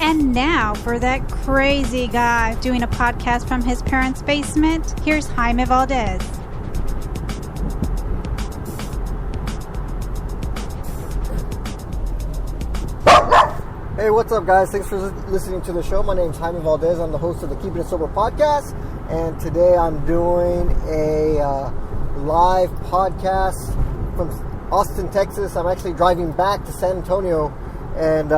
And now for that crazy guy doing a podcast from his parents' basement, here's Jaime Valdez. Hey, what's up, guys? Thanks for listening to the show. My name's Jaime Valdez. I'm the host of the Keeping It Sober podcast, and today I'm doing a live podcast from Austin, Texas. I'm actually driving back to San Antonio, and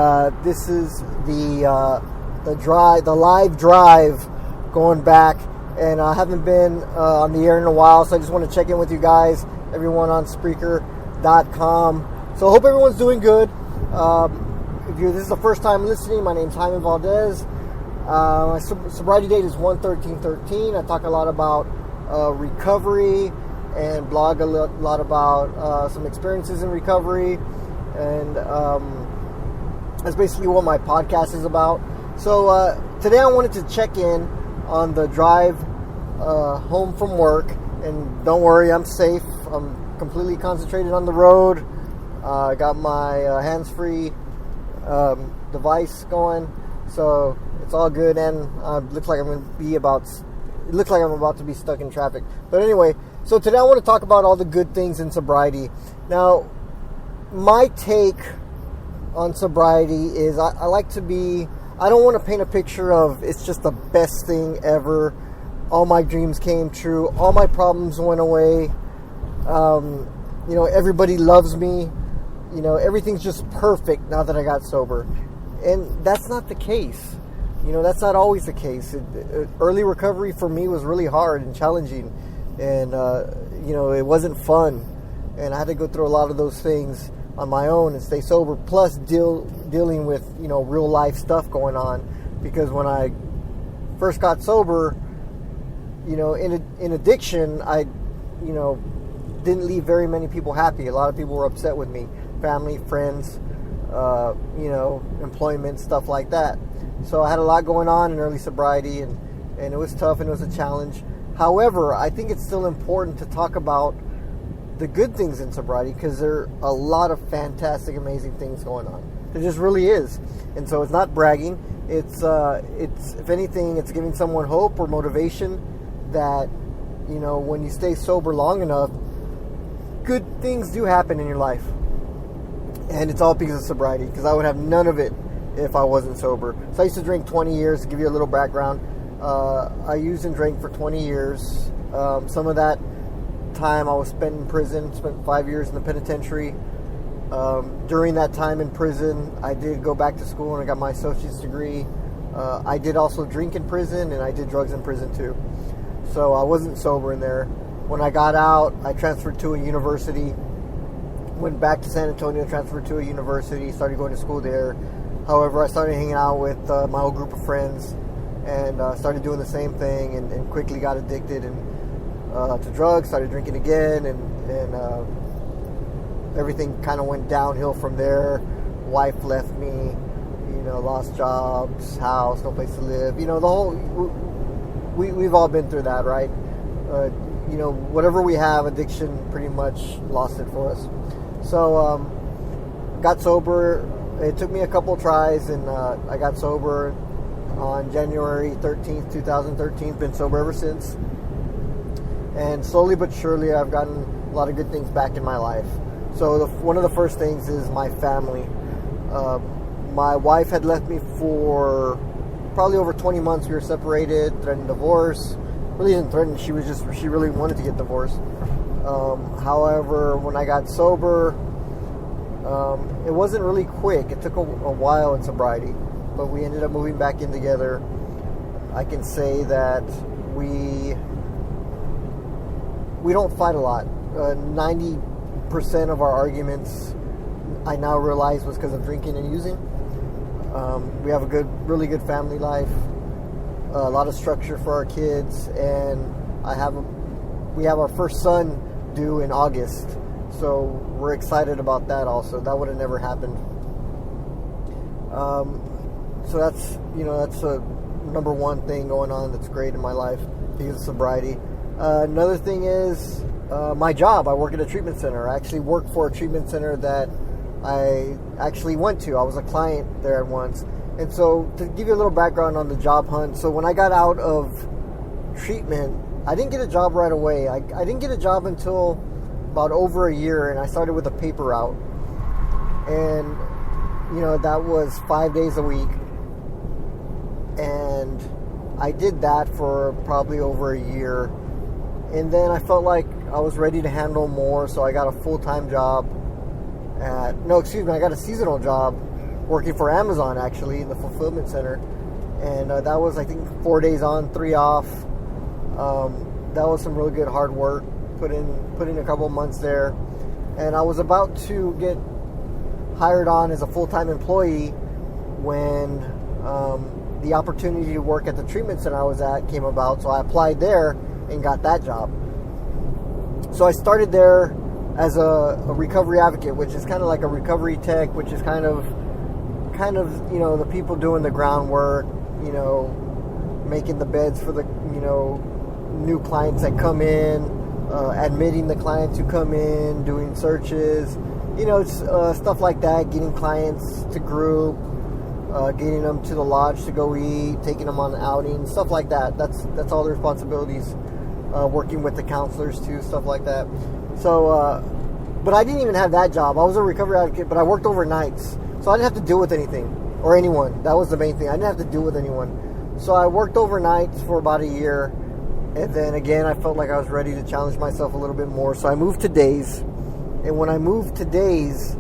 this is the live drive going back. And I haven't been on the air in a while, so I just want to check in with you guys, everyone on Spreaker.com. So I hope everyone's doing good. If this is the first time listening, my name's Jaime Valdez. My sobriety date is 1/13/13. I talk a lot about recovery and blog a lot about some experiences in recovery. And that's basically what my podcast is about. So today I wanted to check in on the drive home from work. And don't worry, I'm safe. I'm completely concentrated on the road. I got my hands-free device going, so it's all good, and looks like I'm about to be stuck in traffic. But anyway, so today I want to talk about all the good things in sobriety. Now, my take on sobriety is I don't want to paint a picture of it's just the best thing ever. All my dreams came true. All my problems went away. Everybody loves me. Everything's just perfect now that I got sober. And that's not the case. That's not always the case. Early recovery for me was really hard and challenging. And, it wasn't fun. And I had to go through a lot of those things on my own and stay sober. Plus dealing with, real life stuff going on. Because when I first got sober, in addiction, I, didn't leave very many people happy. A lot of people were upset with me. Family, friends, employment, stuff like that. So I had a lot going on in early sobriety, and it was tough and it was a challenge. However, I think it's still important to talk about the good things in sobriety, because there are a lot of fantastic, amazing things going on. There just really is. And so it's not bragging. It's if anything, it's giving someone hope or motivation that, when you stay sober long enough, good things do happen in your life. And it's all because of sobriety, because I would have none of it if I wasn't sober. So I used to drink 20 years. To give you a little background, I used and drank for 20 years. Some of that time I was spent in prison, spent 5 years in the penitentiary. During that time in prison, I did go back to school and I got my associate's degree. I did also drink in prison, and I did drugs in prison too. So I wasn't sober in there. When I got out, I transferred to a university. Went back to San Antonio, transferred to a university, started going to school there. However, I started hanging out with my old group of friends, and started doing the same thing, and quickly got addicted to drugs, started drinking again, and everything kind of went downhill from there. Wife left me, lost jobs, house, no place to live. We've all been through that, right? Whatever we have, addiction pretty much lost it for us. So, got sober. It took me a couple tries, and I got sober on January 13th, 2013. Been sober ever since. And slowly but surely, I've gotten a lot of good things back in my life. So, one of the first things is my family. My wife had left me for probably over 20 months. We were separated, threatened divorce. Really didn't threaten. She really wanted to get divorced. However, when I got sober, it wasn't really quick. It took a while in sobriety, but we ended up moving back in together. I can say that we don't fight a lot. 90% of our arguments, I now realize, was because of drinking and using. We have a really good family life, a lot of structure for our kids, and we have our first son due in August, so we're excited about that also. That would have never happened. So that's a number one thing going on that's great in my life because of sobriety. Another thing is my job. I work at a treatment center. I actually work for a treatment center that I actually went to. I was a client there once, And so to give you a little background on the job hunt, so when I got out of treatment, I didn't get a job right away. I didn't get a job until about over a year, and I started with a paper route. And, that was 5 days a week. And I did that for probably over a year. And then I felt like I was ready to handle more, so I got a full-time job I got a seasonal job working for Amazon, actually, in the fulfillment center. And that was, I think, 4 days on, 3 off. That was some really good hard work. Put in a couple of months there. And I was about to get hired on as a full-time employee when the opportunity to work at the treatment center I was at came about. So I applied there and got that job. So I started there as a recovery advocate, which is kind of like a recovery tech, which is kind of the people doing the groundwork, making the beds for the new clients that come in, admitting the clients who come in, doing searches, stuff like that, getting clients to group, getting them to the lodge to go eat, taking them on outings, stuff like that. That's all the responsibilities. Working with the counselors too, stuff like that. So, but I didn't even have that job. I was a recovery advocate, but I worked overnights, so I didn't have to deal with anything or anyone. That was the main thing. I didn't have to deal with anyone. So I worked overnights for about a year, and then again, I felt like I was ready to challenge myself a little bit more. So I moved to days, and when I moved to days,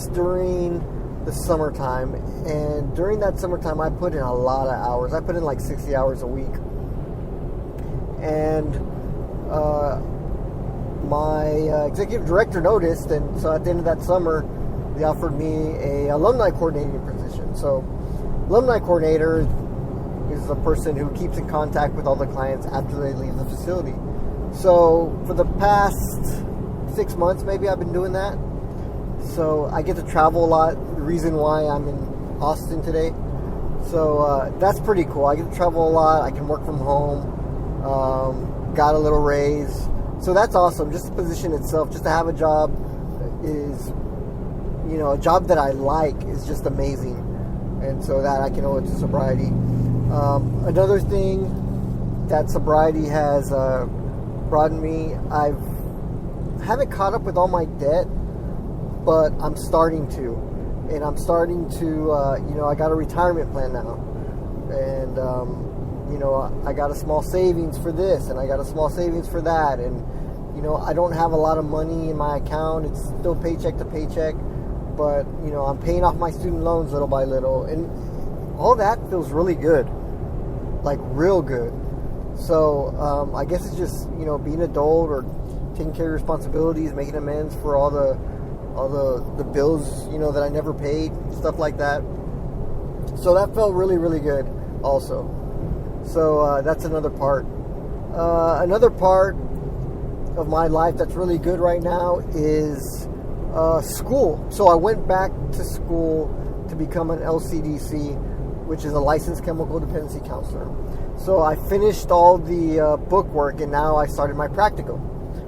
during the summertime, and during that summertime I put in a lot of hours. I put in like 60 hours a week, and my executive director noticed, and so at the end of that summer they offered me a alumni coordinating position. So alumni coordinator is the person who keeps in contact with all the clients after they leave the facility. So for the past 6 months maybe I've been doing that. So I get to travel a lot. The reason why I'm in Austin today. So that's pretty cool. I get to travel a lot. I can work from home. Got a little raise. So that's awesome. Just the position itself, just to have a job is, a job that I like is just amazing. And so that I can owe it to sobriety. Another thing that sobriety has brought me, I haven't caught up with all my debt, but I'm starting to. And I'm starting to, I got a retirement plan now. And, I got a small savings for this, and I got a small savings for that. And, I don't have a lot of money in my account. It's still paycheck to paycheck. But, I'm paying off my student loans little by little. And all that feels really good. Like, real good. So, I guess it's just, being adult or taking care of responsibilities, making amends for all the bills, that I never paid, stuff like that. So that felt really, really good also. So that's another part. Another part of my life that's really good right now is school. So I went back to school to become an LCDC, which is a licensed chemical dependency counselor. So I finished all the book work, and now I started my practicum.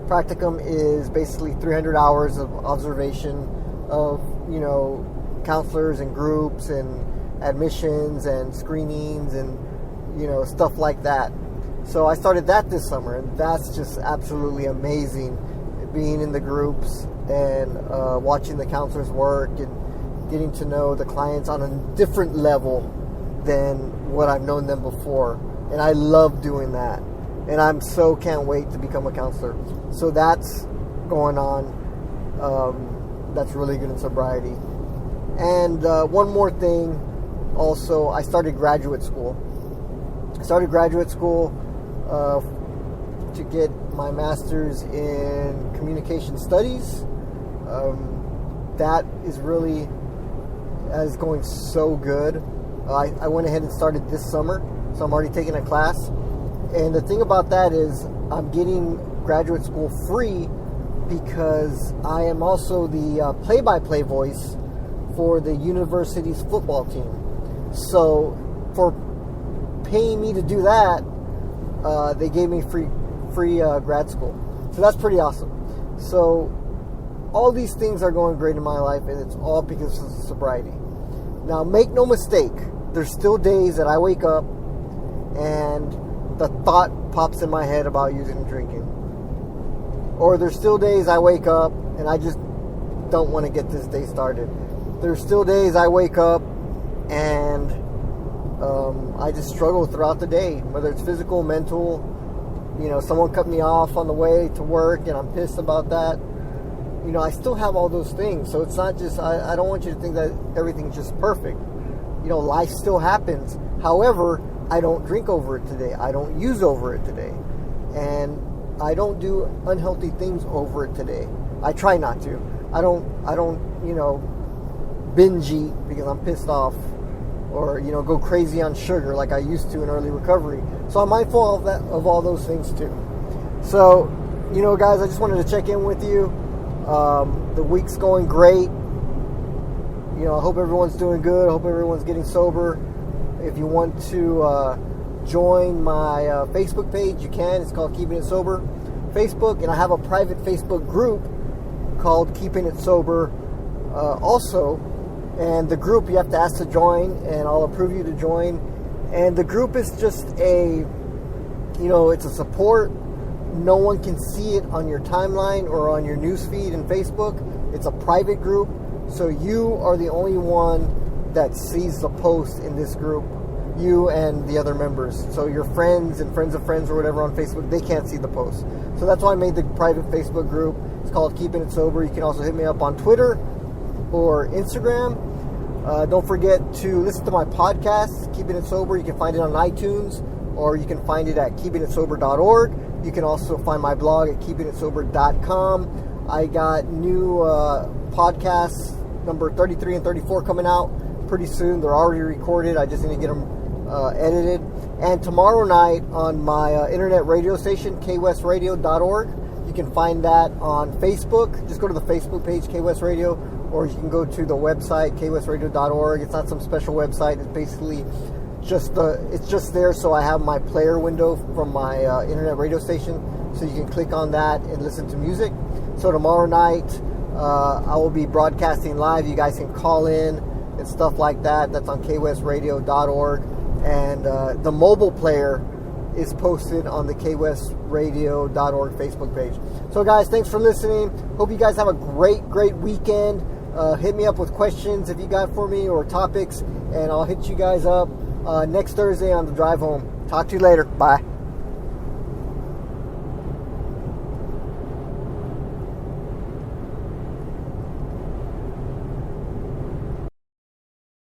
Practicum is basically 300 hours of observation of, counselors and groups and admissions and screenings and, stuff like that. So I started that this summer, and that's just absolutely amazing, being in the groups and watching the counselors work and getting to know the clients on a different level than what I've known them before. And I love doing that. And I'm so can't wait to become a counselor. So that's going on. That's really good in sobriety. And one more thing, also, I started graduate school. To get my master's in communication studies. That is going so good. I went ahead and started this summer, so I'm already taking a class. And the thing about that is I'm getting graduate school free because I am also the play-by-play voice for the university's football team. So for paying me to do that, they gave me free grad school. So that's pretty awesome. So all these things are going great in my life, and it's all because of sobriety. Now, make no mistake, there's still days that I wake up and the thought pops in my head about using and drinking. Or there's still days I wake up and I just don't want to get this day started. There's still days I wake up and I just struggle throughout the day, whether it's physical, mental. Someone cut me off on the way to work and I'm pissed about that. I still have all those things. So it's not just, I don't want you to think that everything's just perfect. Life still happens. However, I don't drink over it today. I don't use over it today. And I don't do unhealthy things over it today. I try not to. I don't binge eat because I'm pissed off, or go crazy on sugar like I used to in early recovery. So I'm mindful of all those things too. So, guys, I just wanted to check in with you. The week's going great. I hope everyone's doing good. I hope everyone's getting sober. If you want to join my Facebook page, you can. It's called Keeping It Sober Facebook, and I have a private Facebook group called Keeping It Sober also. And the group, you have to ask to join, and I'll approve you to join. And the group is just it's a support. No one can see it on your timeline or on your newsfeed in Facebook. It's a private group, so you are the only one that sees the post in this group, you and the other members. So your friends and friends of friends or whatever on Facebook, they can't see the post. So that's why I made the private Facebook group. It's called Keeping It Sober. You can also hit me up on Twitter or Instagram. Don't forget to listen to my podcast, Keeping It Sober. You can find it on iTunes, or you can find it at keepingitsober.org. You can also find my blog at keepingitsober.com. I got new podcasts, number 33 and 34, coming out pretty soon. They're already recorded. I just need to get them edited. And tomorrow night on my internet radio station, kwesradio.org, you can find that on Facebook. Just go to the Facebook page, KWest Radio, or you can go to the website, kwesradio.org. It's not some special website. It's basically it's just there, so I have my player window from my internet radio station, so you can click on that and listen to music. So tomorrow night, I will be broadcasting live. You guys can call in and stuff like that. That's on kwesradio.org. And the mobile player is posted on the kwesradio.org Facebook page. So guys, thanks for listening. Hope you guys have a great weekend. Hit me up with questions if you got for me, or topics, and I'll hit you guys up next Thursday on the drive home. Talk to you later. Bye.